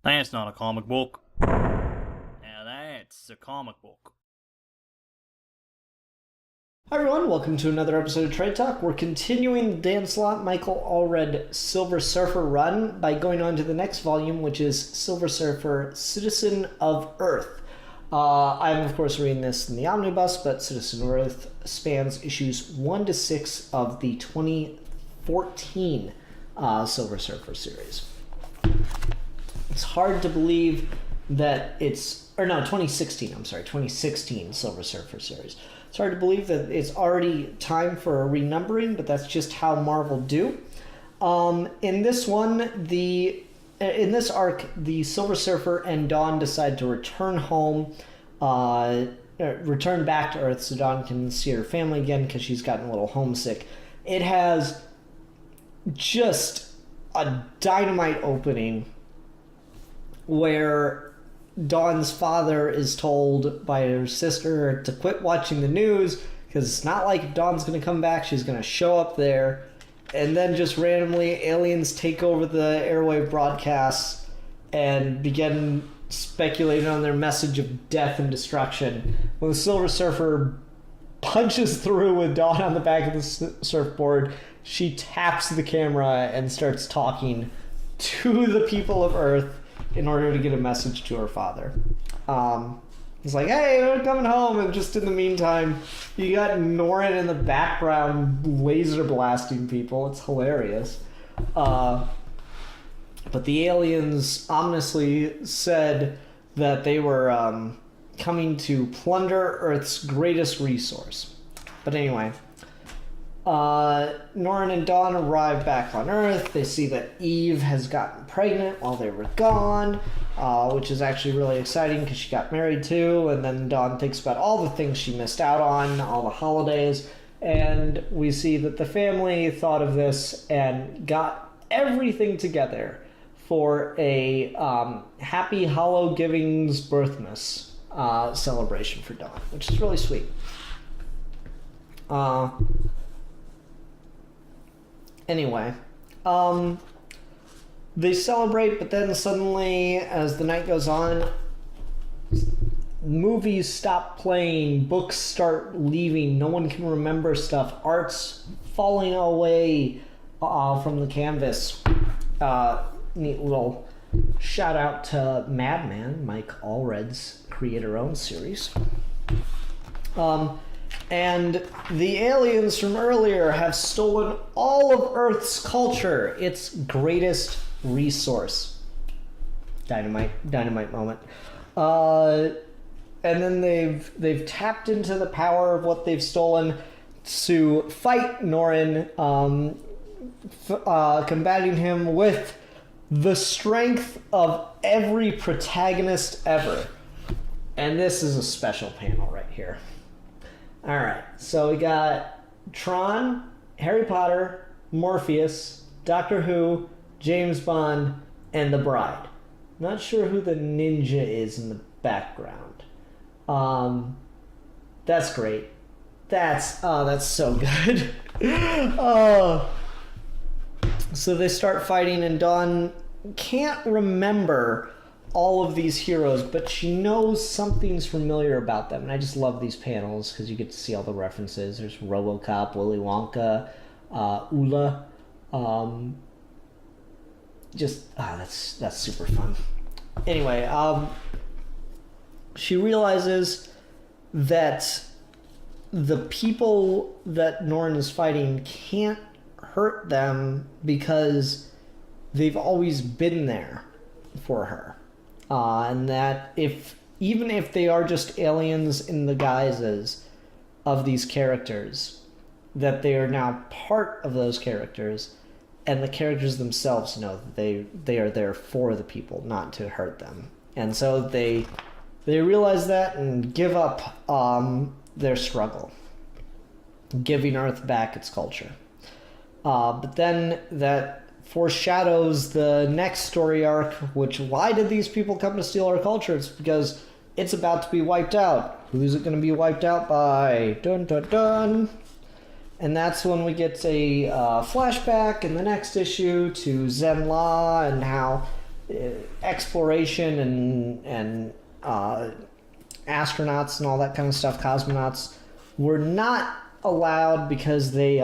That's not a comic book. Now that's a comic book. Hi everyone, welcome to another episode of Trade Talk. We're continuing the Dan Slott, Michael Allred Silver Surfer run by going on to the next volume, which is Silver Surfer, Citizen of Earth. I'm of course reading this in the omnibus, but Citizen of Earth spans issues 1 to 6 of the 2014 Silver Surfer series. It's hard to believe that 2016 Silver Surfer series. It's hard to believe that it's already time for a renumbering, but that's just how Marvel do. In this arc, the Silver Surfer and Dawn decide to return home, return back to Earth so Dawn can see her family again because she's gotten a little homesick. It has just a dynamite opening where Dawn's father is told by her sister to quit watching the news because it's not like if Dawn's going to come back, she's going to show up there. And then just randomly, aliens take over the airwave broadcasts and begin speculating on their message of death and destruction. When the Silver Surfer punches through with Dawn on the back of the surfboard, she taps the camera and starts talking to the people of Earth in order to get a message to her father. He's like, hey, we're coming home. And just in the meantime, you got Norrin in the background laser blasting people. It's hilarious. But the aliens ominously said that they were coming to plunder Earth's greatest resource. But anyway, Norrin and Dawn arrive back on Earth. They see that Eve has gotten pregnant while they were gone, which is actually really exciting because she got married too. And then Dawn thinks about all the things she missed out on, all the holidays, and we see that the family thought of this and got everything together for a happy Hollow Givings Birthmas celebration for Dawn, which is really sweet. Anyway, they celebrate, but then suddenly, as the night goes on, movies stop playing, books start leaving, no one can remember stuff, art's falling away from the canvas. Neat little shout out to Madman, Mike Allred's creator-owned series. And the aliens from earlier have stolen all of Earth's culture, its greatest resource. Dynamite moment. And then they've tapped into the power of what they've stolen to fight Norrin, combating him with the strength of every protagonist ever. And this is a special panel right here. Alright, so we got Tron, Harry Potter, Morpheus, Doctor Who, James Bond, and The Bride. Not sure who the ninja is in the background. That's great. That's so good. So they start fighting, and Dawn can't remember all of these heroes, but she knows something's familiar about them. And I just love these panels because you get to see all the references. There's RoboCop, Willy Wonka, Ula. That's super fun. Anyway, she realizes that the people that Norrin is fighting can't hurt them because they've always been there for her. And that even if they are just aliens in the guises of these characters, that they are now part of those characters, and the characters themselves know that they are there for the people, not to hurt them. And so they realize that and give up their struggle, giving Earth back its culture. But then that foreshadows the next story arc, why did these people come to steal our culture? It's because it's about to be wiped out. Who's it going to be wiped out by? Dun dun dun. And that's when we get a flashback in the next issue to Zen-La and how exploration and astronauts and all that kind of stuff, cosmonauts, were not allowed because they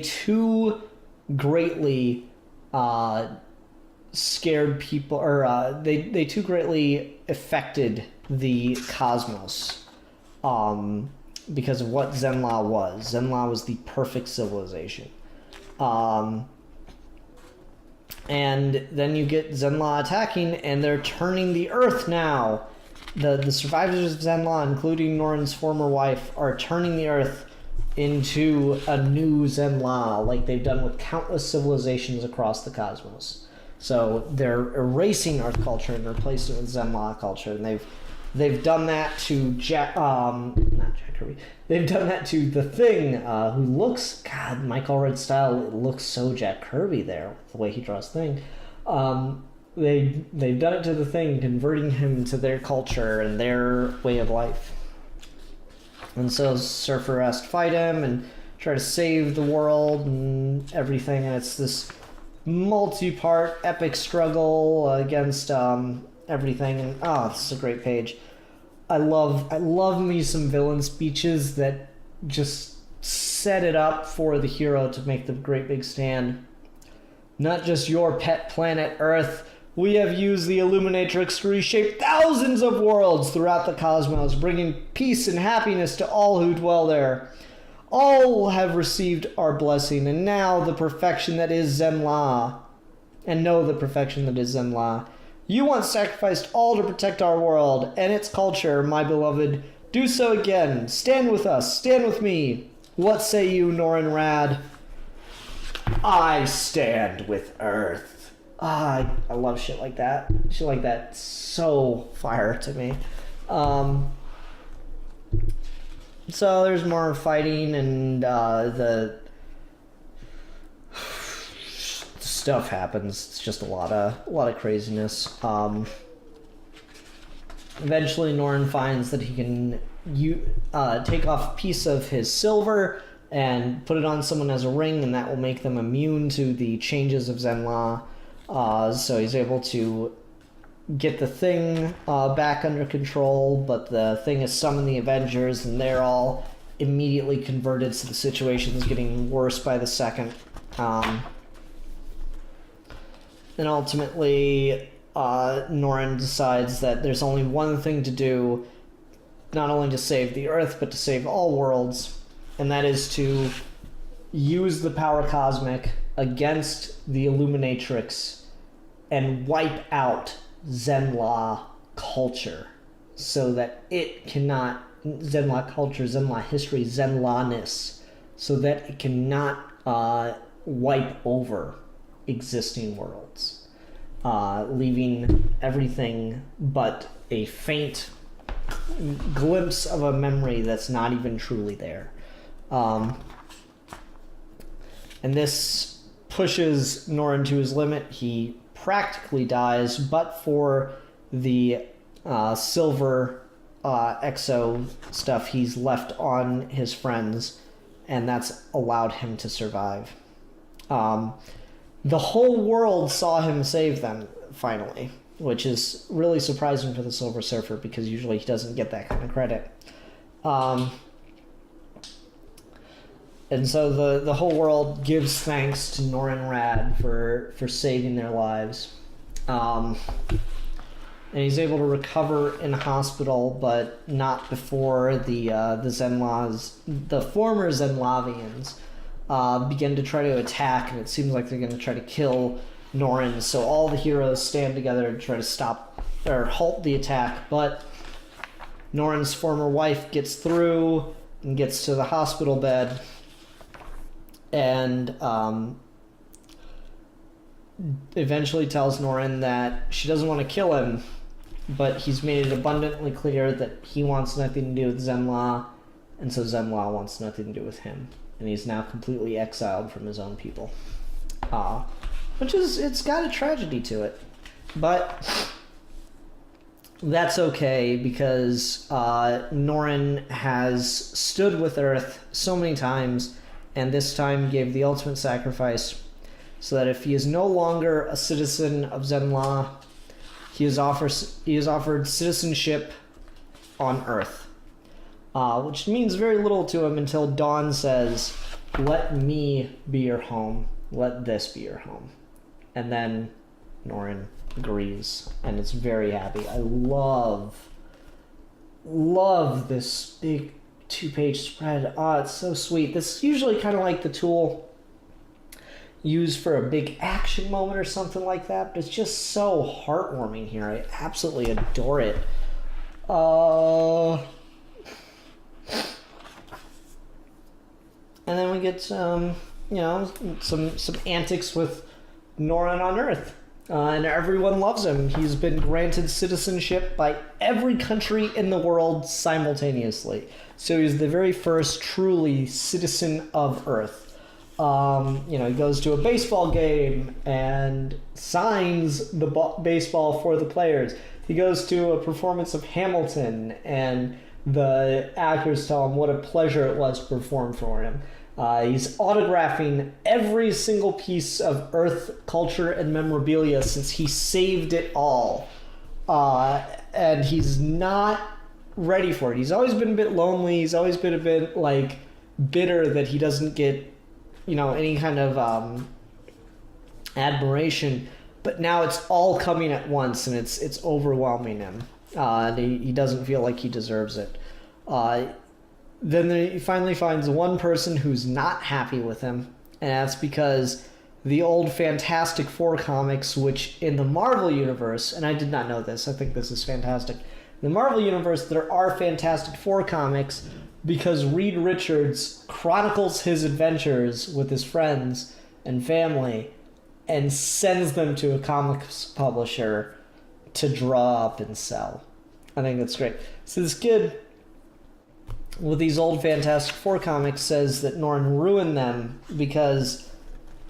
too greatly scared people, or they too greatly affected the cosmos because of what Zenla was. Zenla was the perfect civilization. And then you get Zenla attacking, and they're turning the Earth now. The survivors of Zenla, including Norin's former wife, are turning the Earth into a new Zenla, like they've done with countless civilizations across the cosmos. So they're erasing Earth culture and replacing it with Zenla culture, and they've done that to not Jack Kirby. They've done that to the Thing, who looks, God, Mike Allred style. It looks so Jack Kirby there, the way he draws Thing. They've done it to the Thing, converting him to their culture and their way of life. And so Surfer has to fight him and try to save the world and everything. And it's this multi-part epic struggle against everything. And this is a great page. I love me some villain speeches that just set it up for the hero to make the great big stand. Not just your pet planet Earth. We have used the Illuminatrix to reshape thousands of worlds throughout the cosmos, bringing peace and happiness to all who dwell there. All have received our blessing, and now the perfection that is Zenla. And know the perfection that is Zenla. You once sacrificed all to protect our world and its culture, my beloved. Do so again. Stand with us. Stand with me. What say you, Norin Rad? I stand with Earth. I love shit like that. Shit like that, so fire to me. So there's more fighting, and the stuff happens. It's just a lot of craziness. Eventually, Norin finds that he can take off a piece of his silver and put it on someone as a ring, and that will make them immune to the changes of Zenla. So he's able to get the Thing back under control, but the Thing has summoned the Avengers, and they're all immediately converted, so the situation is getting worse by the second. And ultimately, Norin decides that there's only one thing to do, not only to save the Earth, but to save all worlds, and that is to use the power cosmic against the Illuminatrix and wipe out Zenla culture so that it cannot, Zenla culture, Zenla history, Zenla-ness, so that it cannot wipe over existing worlds, leaving everything but a faint glimpse of a memory that's not even truly there. And this pushes Norin to his limit. He practically dies, but for the silver exo stuff he's left on his friends, and that's allowed him to survive. The whole world saw him save them, finally, which is really surprising for the Silver Surfer, because usually he doesn't get that kind of credit. And so the whole world gives thanks to Norin Rad for saving their lives. And he's able to recover in hospital, but not before the Zenlas, the former Zenlavians, begin to try to attack, and it seems like they're going to try to kill Norin. So all the heroes stand together to try to stop or halt the attack, but Norin's former wife gets through and gets to the hospital bed, and eventually tells Norin that she doesn't want to kill him, but he's made it abundantly clear that he wants nothing to do with Zenla, and so Zenla wants nothing to do with him, and he's now completely exiled from his own people. Which is, it's got a tragedy to it, but that's okay, because Norin has stood with Earth so many times, and this time gave the ultimate sacrifice so that if he is no longer a citizen of Zenla, he is offered citizenship on Earth, which means very little to him until Dawn says, "Let me be your home. Let this be your home." And then Norrin agrees and is very happy. I love this big 2-page spread. It's so sweet. This is usually kind of like the tool used for a big action moment or something like that, but it's just so heartwarming here. I absolutely adore it. And then we get some antics with Norrin on Earth. And everyone loves him. He's been granted citizenship by every country in the world simultaneously. So he's the very first truly citizen of Earth. He goes to a baseball game and signs the baseball for the players. He goes to a performance of Hamilton, and the actors tell him what a pleasure it was to perform for him. He's autographing every single piece of Earth culture and memorabilia since he saved it all. And he's not ready for it. He's always been a bit lonely. He's always been a bit, bitter that he doesn't get, any kind of admiration. But now it's all coming at once, and it's overwhelming him. And he doesn't feel like he deserves it. Then he finally finds one person who's not happy with him, and that's because the old Fantastic Four comics, which in the Marvel Universe, and I did not know this, I think this is fantastic. In the Marvel Universe, there are Fantastic Four comics because Reed Richards chronicles his adventures with his friends and family and sends them to a comics publisher to draw up and sell. I think that's great. So this kid with these old Fantastic Four comics says that Norrin ruined them because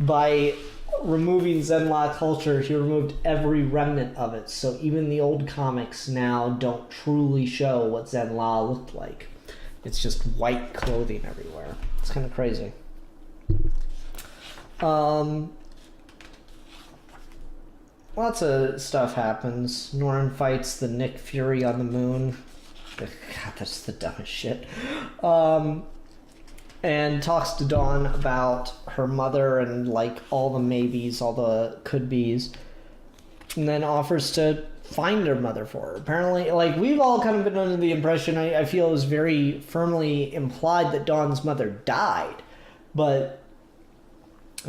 by removing Zenla culture, he removed every remnant of it. So even the old comics now don't truly show what Zenla looked like. It's just white clothing everywhere. It's kind of crazy. Lots of stuff happens. Norrin fights the Nick Fury on the moon. God, that's the dumbest shit. And talks to Dawn about her mother and all the maybes, all the could-bes. And then offers to find her mother for her. Apparently, we've all kind of been under the impression, I feel it was very firmly implied that Dawn's mother died. But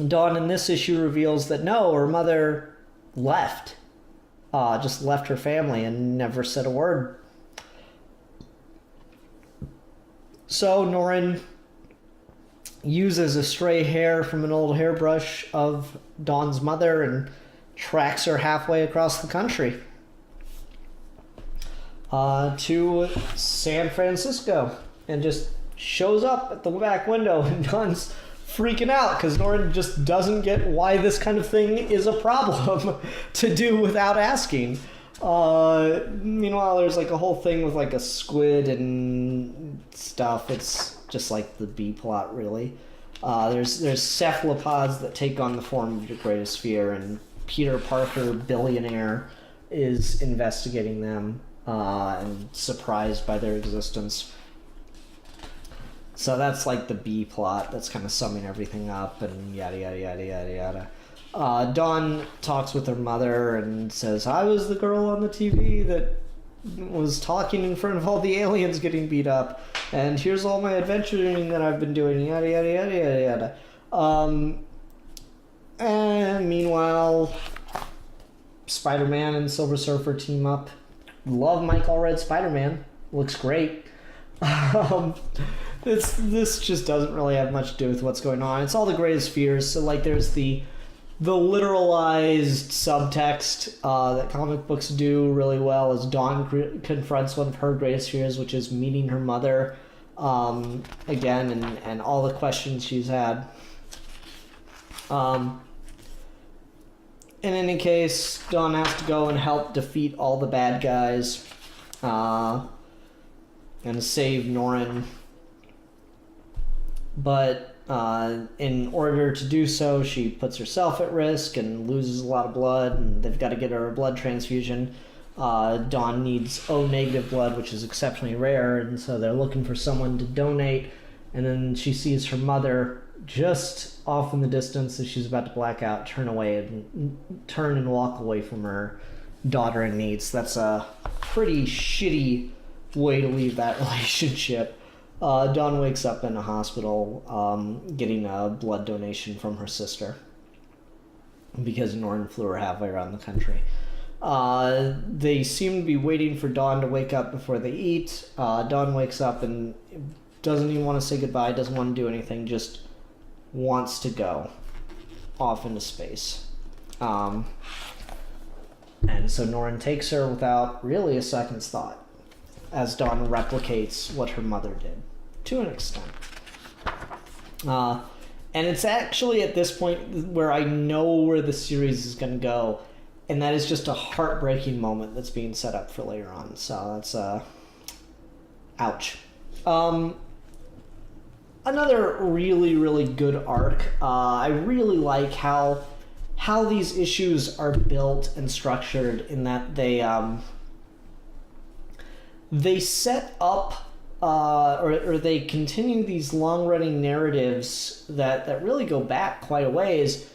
Dawn in this issue reveals that no, her mother left. Just left her family and never said a word. So Norrin uses a stray hair from an old hairbrush of Dawn's mother and tracks her halfway across the country to San Francisco, and just shows up at the back window, and Dawn's freaking out because Norrin just doesn't get why this kind of thing is a problem to do without asking. Meanwhile, there's a whole thing with a squid and stuff. It's just the B plot, really. There's cephalopods that take on the form of your greatest fear, and Peter Parker, billionaire, is investigating them and surprised by their existence. So that's the B plot. That's kind of summing everything up and yada yada yada yada yada. Dawn talks with her mother and says, I was the girl on the TV that was talking in front of all the aliens getting beat up, and here's all my adventuring that I've been doing, yada yada yada yada yada. And meanwhile, Spider-Man and Silver Surfer team up. Love Mike Allred Spider-Man. Looks great. This just doesn't really have much to do with what's going on. It's all the greatest fears. So there's the literalized subtext that comic books do really well as Dawn confronts one of her greatest fears, which is meeting her mother again, and all the questions she's had. In any case, Dawn has to go and help defeat all the bad guys and save Norrin. But In order to do so, she puts herself at risk and loses a lot of blood, and they've got to get her a blood transfusion. Dawn needs O negative blood, which is exceptionally rare, and so they're looking for someone to donate. And then she sees her mother just off in the distance as she's about to black out, turn and walk away from her daughter in need. So that's a pretty shitty way to leave that relationship. Dawn wakes up in a hospital getting a blood donation from her sister because Norton flew her halfway around the country. They seem to be waiting for Dawn to wake up before they eat. Dawn wakes up and doesn't even want to say goodbye, doesn't want to do anything, just wants to go off into space. And so Norton takes her without really a second's thought, as Dawn replicates what her mother did, to an extent. And it's actually at this point where I know where the series is going to go, and that is just a heartbreaking moment that's being set up for later on. So that's ouch. Another really, really good arc. I really like how these issues are built and structured, in that they set up or they continue these long-running narratives that really go back quite a ways.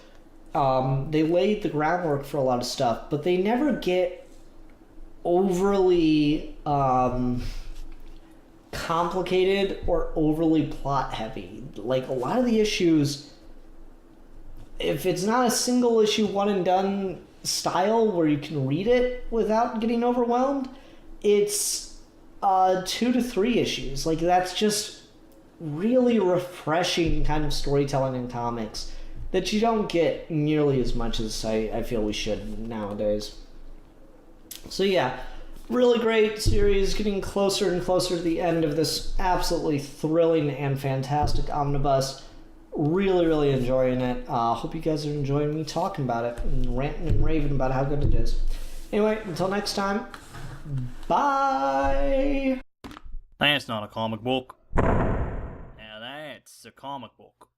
They laid the groundwork for a lot of stuff, but they never get overly complicated or overly plot heavy. Like, a lot of the issues, if it's not a single issue one and done style where you can read it without getting overwhelmed, it's 2 to 3 issues. Like, that's just really refreshing kind of storytelling in comics that you don't get nearly as much as I feel we should nowadays. So yeah, really great series, getting closer and closer to the end of this absolutely thrilling and fantastic omnibus. Really, really enjoying it. Hope you guys are enjoying me talking about it and ranting and raving about how good it is. Anyway, until next time, bye! That's not a comic book. Now that's a comic book.